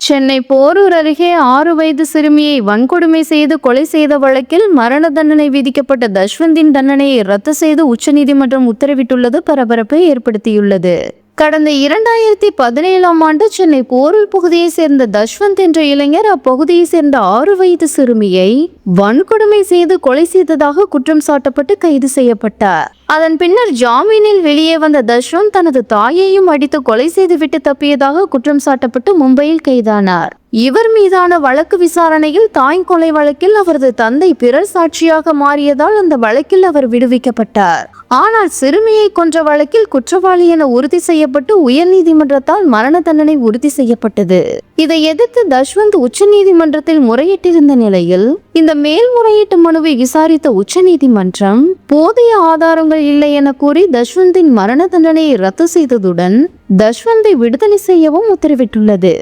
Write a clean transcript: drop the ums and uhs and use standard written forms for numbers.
சென்னை போரூர் அருகே 6 வயது சிறுமியை வன்கொடுமை செய்து கொலை செய்த வழக்கில் மரண தண்டனை விதிக்கப்பட்ட தஷ்வந்தின் தண்டனையை ரத்து செய்து உச்சநீதிமன்றம் உத்தரவிட்டுள்ளது பரபரப்பை ஏற்படுத்தியுள்ளது. கடந்த 2017ஆம் ஆண்டு சென்னை போரூர் பகுதியை சேர்ந்த தஷ்வந்த் என்ற இளைஞர் அப்பகுதியை சேர்ந்த 6 வயது சிறுமியை வன்கொடுமை செய்து கொலை செய்ததாக குற்றம் சாட்டப்பட்டு கைது செய்யப்பட்டார். அதன் பின்னர் ஜாமீனில் வெளியே வந்த தஷ்வந்த் தனது தாயையும் அடித்து கொலை செய்துவிட்டு தப்பியதாக குற்றம் சாட்டப்பட்டு மும்பையில் கைதானார். இவர் மீதான வழக்கு விசாரணையில் தாய் கொலை வழக்கில் அவரது தந்தை பிறர் சாட்சியாக மாறியதால் அந்த வழக்கில் அவர் விடுவிக்கப்பட்டார். ஆனால் சிறுமியை கொன்ற வழக்கில் குற்றவாளி என உறுதி செய்யப்பட்டு உயர்நீதிமன்றத்தால் மரண தண்டனை உறுதி செய்யப்பட்டது. இதை எதிர்த்து தஷ்வந்த் உச்சநீதிமன்றத்தில் முறையிட்டிருந்த நிலையில் இந்த மேல்முறையீட்டு மனுவை விசாரித்த உச்சநீதிமன்றம் போதிய ஆதாரங்கள் இல்லை என கூறி தஷ்வந்தின் மரண தண்டனையை ரத்து செய்ததுடன் தஷ்வந்தை விடுதலை செய்யவும் உத்தரவிட்டுள்ளது.